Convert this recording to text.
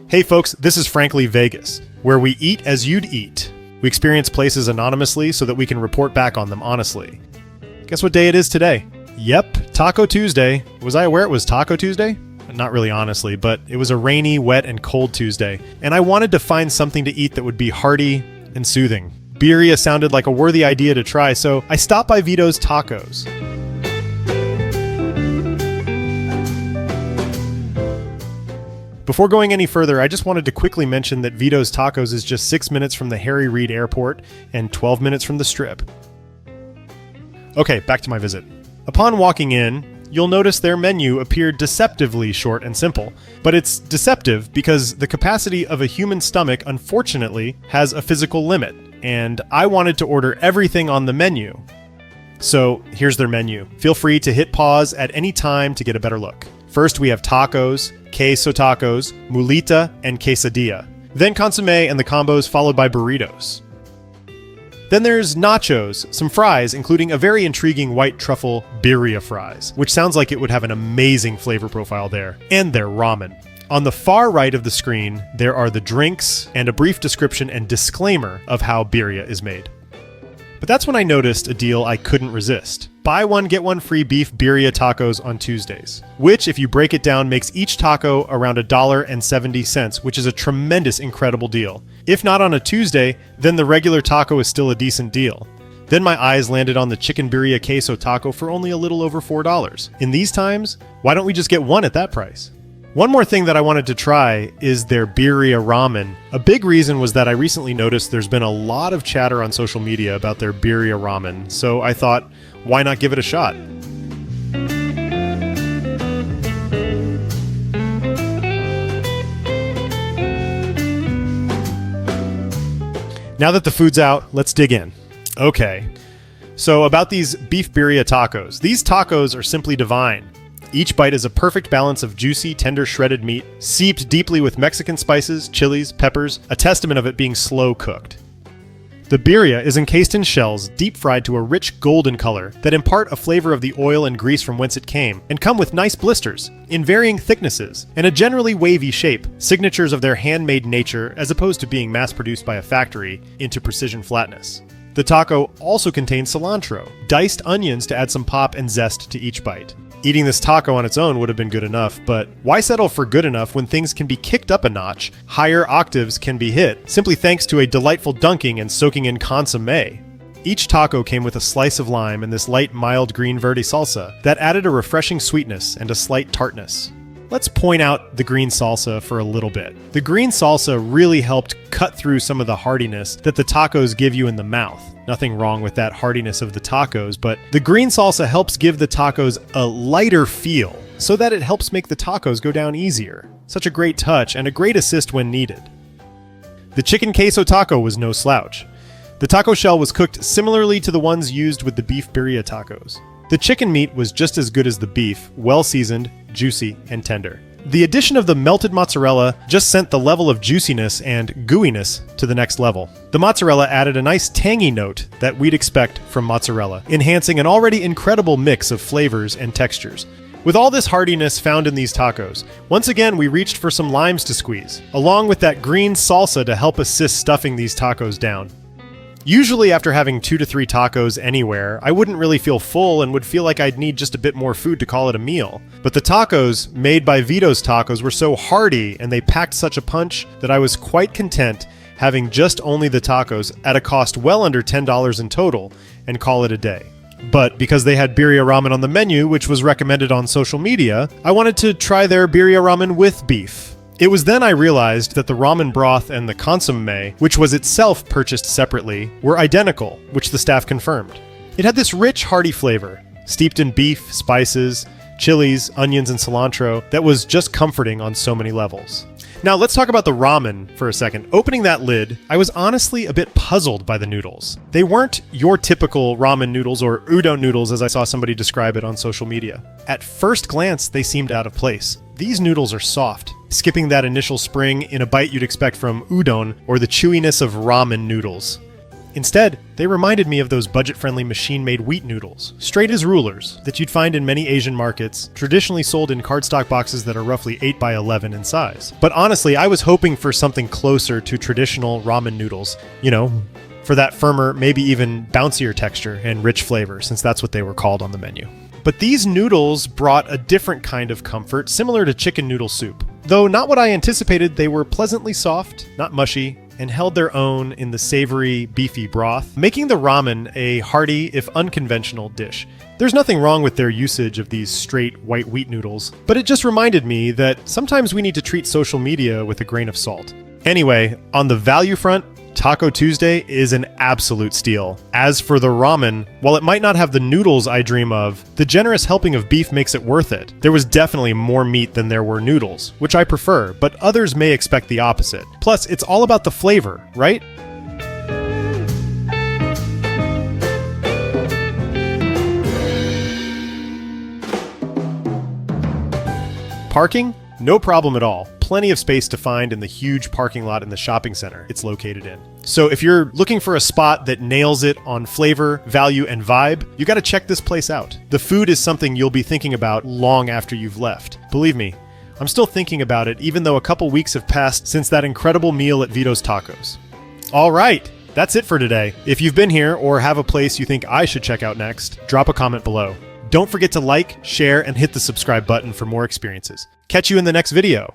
Hey folks, this is Frankly Vegas, where we eat as you'd eat. We experience places anonymously so that we can report back on them honestly. Guess what day it is today? Yep, Taco Tuesday. Was I aware it was Taco Tuesday? Not really honestly, but it was a rainy, wet, and cold Tuesday, and I wanted to find something to eat that would be hearty and soothing. Birria sounded like a worthy idea to try, so I stopped by Vito's Tacos. Before going any further, I just wanted to quickly mention that Vito's Tacos is just 6 minutes from the Harry Reid Airport and 12 minutes from the Strip. Okay, back to my visit. Upon walking in, you'll notice their menu appeared deceptively short and simple. But it's deceptive because the capacity of a human stomach, unfortunately, has a physical limit, and I wanted to order everything on the menu. So here's their menu. Feel free to hit pause at any time to get a better look. First, we have tacos, queso tacos, mulita, and quesadilla. Then consomé and the combos followed by burritos. Then there's nachos, some fries, including a very intriguing white truffle birria fries, which sounds like it would have an amazing flavor profile there, and their ramen. On the far right of the screen, there are the drinks and a brief description and disclaimer of how birria is made. But that's when I noticed a deal I couldn't resist. Buy one, get one free beef birria tacos on Tuesdays, which, if you break it down, makes each taco around $1.70, which is a tremendous, incredible deal. If not on a Tuesday, then the regular taco is still a decent deal. Then my eyes landed on the chicken birria queso taco for only a little over $4. In these times, why don't we just get one at that price? One more thing that I wanted to try is their Birria Ramen. A big reason was that I recently noticed there's been a lot of chatter on social media about their Birria Ramen, so I thought, why not give it a shot? Now that the food's out, let's dig in. Okay, so about these beef birria tacos. These tacos are simply divine. Each bite is a perfect balance of juicy, tender shredded meat, seeped deeply with Mexican spices, chilies, peppers, a testament of it being slow cooked. The birria is encased in shells, deep fried to a rich golden color that impart a flavor of the oil and grease from whence it came, and come with nice blisters, in varying thicknesses, and a generally wavy shape, signatures of their handmade nature as opposed to being mass-produced by a factory into precision flatness. The taco also contains cilantro, diced onions to add some pop and zest to each bite. Eating this taco on its own would have been good enough, but why settle for good enough when things can be kicked up a notch, higher octaves can be hit, simply thanks to a delightful dunking and soaking in consomé? Each taco came with a slice of lime and this light, mild green verde salsa that added a refreshing sweetness and a slight tartness. Let's point out the green salsa for a little bit. The green salsa really helped cut through some of the heartiness that the tacos give you in the mouth. Nothing wrong with that heartiness of the tacos, but the green salsa helps give the tacos a lighter feel so that it helps make the tacos go down easier. Such a great touch and a great assist when needed. The chicken queso taco was no slouch. The taco shell was cooked similarly to the ones used with the beef birria tacos. The chicken meat was just as good as the beef, well seasoned, juicy, and tender. The addition of the melted mozzarella just sent the level of juiciness and gooiness to the next level. The mozzarella added a nice tangy note that we'd expect from mozzarella, enhancing an already incredible mix of flavors and textures. With all this heartiness found in these tacos, once again we reached for some limes to squeeze, along with that green salsa to help assist stuffing these tacos down. Usually after having 2 to 3 tacos anywhere, I wouldn't really feel full and would feel like I'd need just a bit more food to call it a meal. But the tacos made by Vito's Tacos were so hearty and they packed such a punch that I was quite content having just only the tacos at a cost well under $10 in total and call it a day. But because they had Birria Ramen on the menu, which was recommended on social media, I wanted to try their Birria Ramen with beef. It was then I realized that the ramen broth and the consomé, which was itself purchased separately, were identical, which the staff confirmed. It had this rich, hearty flavor, steeped in beef, spices, chilies, onions, and cilantro that was just comforting on so many levels. Now let's talk about the ramen for a second. Opening that lid, I was honestly a bit puzzled by the noodles. They weren't your typical ramen noodles or udon noodles as I saw somebody describe it on social media. At first glance, they seemed out of place. These noodles are soft, skipping that initial spring in a bite you'd expect from udon or the chewiness of ramen noodles. Instead, they reminded me of those budget-friendly machine-made wheat noodles, straight as rulers, that you'd find in many Asian markets, traditionally sold in cardstock boxes that are roughly 8 by 11 in size. But honestly, I was hoping for something closer to traditional ramen noodles, for that firmer, maybe even bouncier texture and rich flavor, since that's what they were called on the menu. But these noodles brought a different kind of comfort, similar to chicken noodle soup. Though not what I anticipated, they were pleasantly soft, not mushy, and held their own in the savory, beefy broth, making the ramen a hearty, if unconventional, dish. There's nothing wrong with their usage of these straight white wheat noodles, but it just reminded me that sometimes we need to treat social media with a grain of salt. Anyway, on the value front, Taco Tuesday is an absolute steal. As for the ramen, while it might not have the noodles I dream of, the generous helping of beef makes it worth it. There was definitely more meat than there were noodles, which I prefer, but others may expect the opposite. Plus, it's all about the flavor, right? Parking? No problem at all. Plenty of space to find in the huge parking lot in the shopping center it's located in. So if you're looking for a spot that nails it on flavor, value, and vibe, you gotta check this place out. The food is something you'll be thinking about long after you've left. Believe me, I'm still thinking about it even though a couple weeks have passed since that incredible meal at Vito's Tacos. All right, that's it for today. If you've been here or have a place you think I should check out next, drop a comment below. Don't forget to like, share, and hit the subscribe button for more experiences. Catch you in the next video.